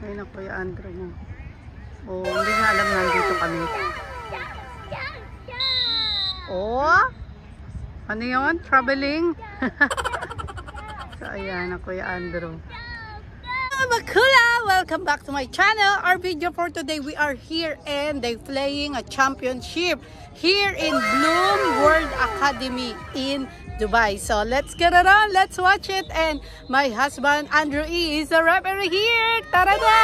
Ayun na Kuya Andrew mo. Oh, hindi nga alam nandito kami. Oh, ano yun? Traveling? So, ayan na Kuya Andrew. Makula! Welcome back to my channel. Our video for today, we are here and they playing a championship here in Bloom World Academy in Dubai. So let's get it on, let's watch it. And my husband Andrew E is the referee here. Tara-da!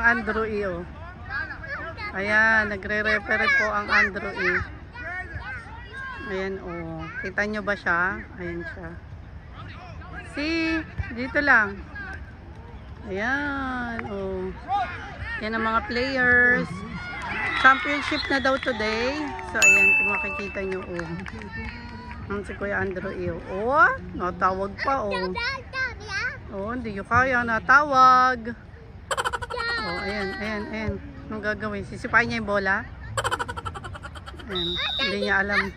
Andrew E. Oh. Ayan, nagre-referee po ang Andrew E. Ayan, oh. Kita nyo ba siya? Ayan siya. See? Dito lang. Ayan, oh. Yan ang mga players. Championship na daw today. So, ayan, kung makikita nyo, oh. Ang si Kuya Andrew E. Oh, natawag pa, oh. Oh, hindi nyo kaya, natawag. Oh, ayan. Anong gagawin? Sisipain niya yung bola? Ayan. Hindi niya alam.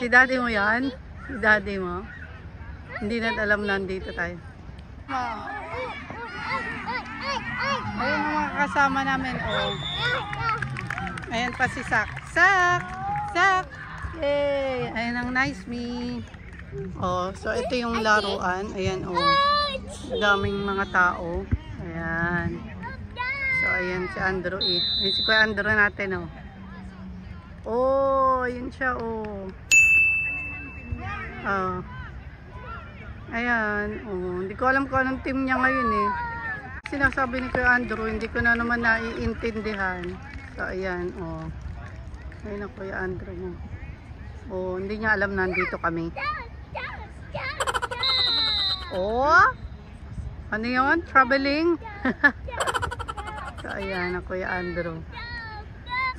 Si daddy mo yan? Si daddy mo? Hindi na alam nandito tayo. Ayan ang mga kasama namin. Oh. Ayan pa si Sak. Sak! Yay! Ayan ang nice me. Oh, so ito yung laruan. Ayan, oh. Daming mga tao. Ayan. So, ayan si Andrew E. Ayan si Kuya Andrew natin, oh. Oh, ayan siya, oh. Oh. Ayan, oh. Hindi ko alam kung anong team niya ngayon, eh. Sinasabi ni Kuya Andrew, hindi ko na naman naiintindihan. So, ayan, oh. Ayan ang Kuya Andrew mo. Oh, hindi niya alam nandito kami. Oh! Ano yun? Traveling? So, ayan na Kuya Andrew.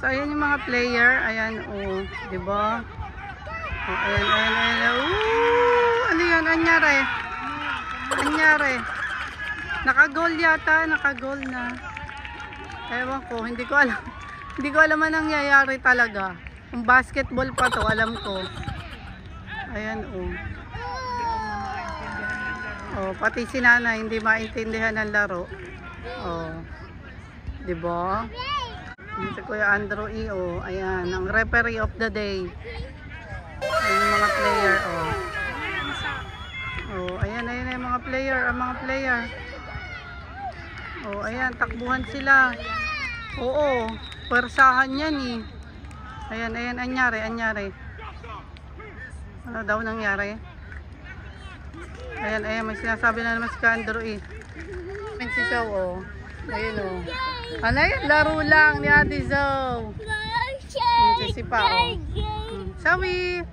So, ayan yung mga player. Ayan, oh. Diba? Oh, ayan. Ano yun? Anyari? Naka-goal yata. Naka-goal na. Ewan ko. Hindi ko alam. Hindi ko alam anong nangyayari talaga. Kung basketball pa to, alam ko. Ayan, oh. Oh, pati si nanay hindi maintindihan ng laro. Oh. 'Di ba? Si Kuya Andrew E. Oh, ayan, ang referee of the day. Ayan yung mga player, oh. Oh, ayan yung mga player, Oh, ayan, takbuhan sila. Oo, persahan yan eh. Ayan, anyari. Ano daw nangyari? Ayan, may sinasabi na naman si Andrew E. Ayan si Zoe, oh. Ayun, oh. Ano yun? Laro lang ni Ate Zoe. Ayan si Pa, oh. Zoe!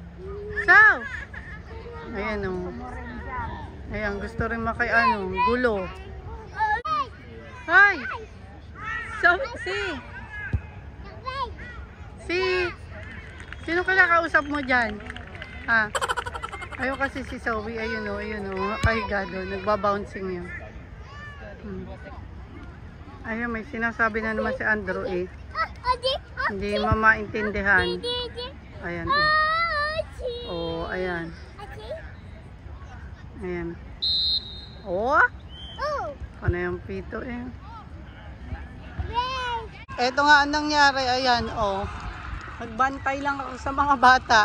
Ayan, oh. Ayan, gusto rin gulo. Hi! Zoe, sino kausap mo dyan? Ha? Ayun kasi si Zoe, ayun o, kahiga doon, nagbabouncing yun. Ayun, may sinasabi na naman si Andrew E. Hindi mamaintindihan. Ayan o. Oh, ayan. Oh? Ano yung pito eh? Eto nga ang nangyari, ayan o. Nagbantay lang ako sa mga bata.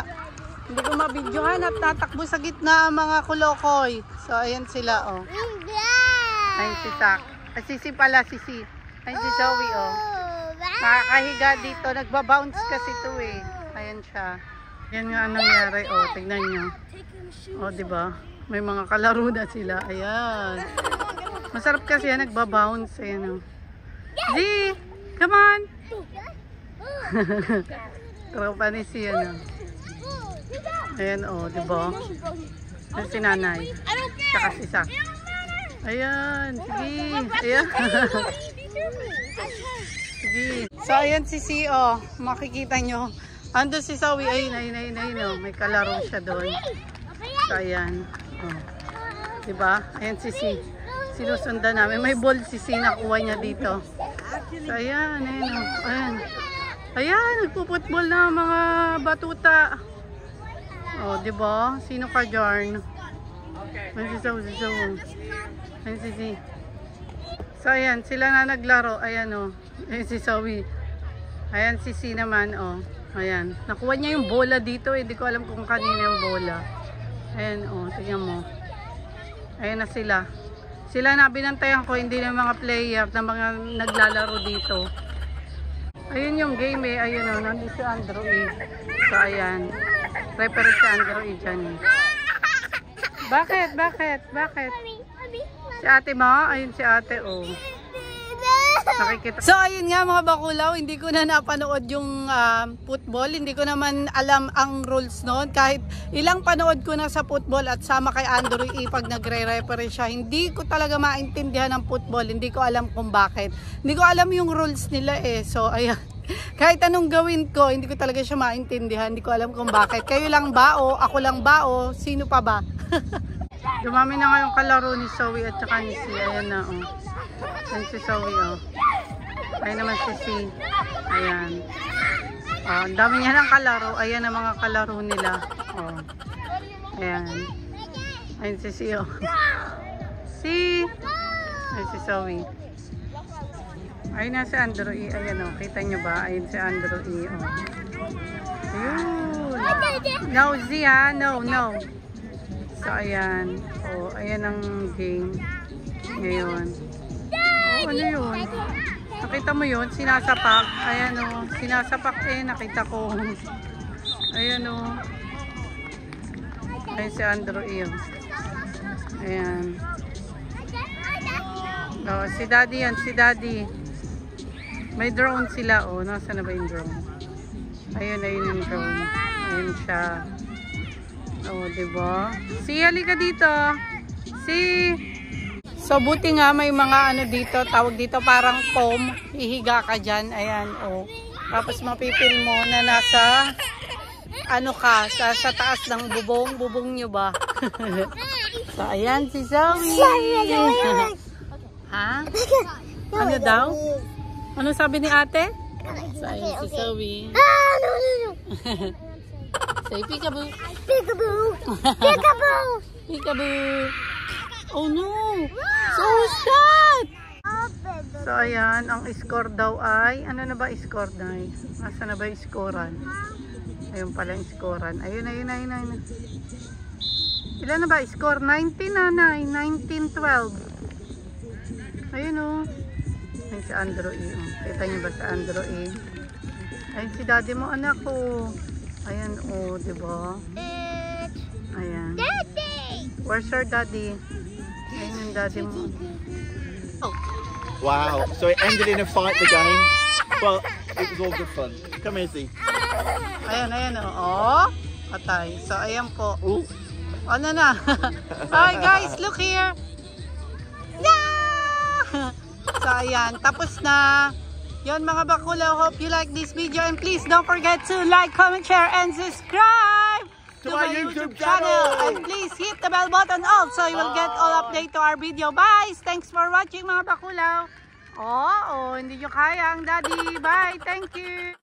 Hindi ko mabidyohan at tatakbo sa gitna ang mga kulokoy. So, ayan sila, oh. Ayan si Sak. Sisi pala, Sisi. Ayan si Zoe, oh. Nakakahiga dito. Nagbabounce kasi ito, eh. Ayan siya. Yan nga ang nangyari, oh. Tignan nyo. Oh, diba? May mga kalaro na sila. Ayan. Masarap kasi yan. Nagbabounce. Ayan, oh. Z! Come on! Tropa ni siya, no? Ayan, oh, diba? Ayan si nanay. Tsaka si Sak. Ayan, sige. Ayan. sige. So, ayan si C.O. Makikita nyo. Ando si Zoe. Ayun. Oh. May kalaro siya doon. So, ayan. Oh. Diba? Ayan si C. Sinusundan namin. May ball si C. Nakuha niya dito. So, ayan. Ayun. Oh. Ayan. Ayan. Nagpuputbol na mga batuta. Oh, diba? Sino ka dyan? Ayan si Zoe. Ayan si C. So, ayan. Sila na naglaro. Ayan, oh. Ayan si Zoe. Ayan si C naman, oh. Ayan. Nakuha niya yung bola dito. Hindi ko alam kung kanina yung bola. Ayan, oh. Tingnan mo. Ayan na sila. Sila na binantayan ko. Hindi na mga player na mga naglalaro dito. Ayun yung game, eh. Ayun, oh. Nandito si Andrew, eh. So, ayan. Referee si Andrew, eh. Dyan, eh. Bakit? Si ate mo? Ayun si ate, oh. Nakikita. So, ayun nga mga bakulaw, hindi ko na napanood yung football. Hindi ko naman alam ang rules noon. Kahit ilang panood ko na sa football at sama kay Andrew pag nagre-referee siya, hindi ko talaga maintindihan ang football. Hindi ko alam kung bakit. Hindi ko alam yung rules nila, eh. So, ayan. Kahit anong gawin ko, hindi ko talaga siya maintindihan. Hindi ko alam kung bakit. Kayo lang ba o ako lang ba o sino pa ba? Dumami na nga yung kalaro ni Zoe at saka ni C. Ayan na, oh. Ayan si Zoe, oh. Ayan naman si C. Ayan. Oh, ang dami niya ng kalaro. Ayan ang mga kalaro nila. Oh. Ayan. Ayan si C, oh. C. Ayan si Zoe. Ayun na si Andrew E. Ayan, oh. Kita nyo ba? Ayun si Andrew E. Oh. Ayun. No, Z, ha? No. So, ayan. Oh, ayan ang game. Ngayon. Oh, ano yun? Nakita mo yun? Sinasapak. Ayan, oh. Sinasapak, eh. Nakita ko. Ayan, oh. Ayan si Andrew, eh. Ayan. Oh, si Daddy yan. Si Daddy. May drone sila, oh. Nasaan na ba yung drone? Ayun yung drone. Ayun siya. Oh, diba? Si, halika dito. Si. So, buti nga may mga ano dito, tawag dito parang foam. Hihiga ka dyan. Ayan, oh. Tapos mapipil mo na nasa, ano ka, sa taas ng bubong. Bubong nyo ba? So, ayan si Zoe. Ha? Ano daw? Ano sabi ni ate? So, ayan si Zoe. Say peekaboo. Peekaboo. Oh no. So what's that? So ayan, ang score daw ay, ano na ba score na? Asa na ba yung scorean? Ayun pala yung scorean. Ayun. Ilan na ba score? 19 na, 19-12. Ayun oh. Ayun si Andrew E. Kita niyo ba si Andrew E? Ayun si daddy mo, anak ko. Ayan, oh, diba? Ayan. Daddy! Where's your daddy? Ayan yung daddy mo. Oh. Wow, so it ended in a fight, the game. Well, it was all good fun. Come here, see. Ayan, oh. Patay. So, ayan po. Ooh. Ano na? Hi guys, look here. Yeah! So, ayan. Tapos na. Yun mga bakulaw, hope you like this video and please don't forget to like, comment, share, and subscribe to my YouTube channel. And please hit the bell button also, you will get all update to our video. Bye! Thanks for watching mga bakulaw. Oh, hindi nyo kaya ang daddy. Bye! Thank you!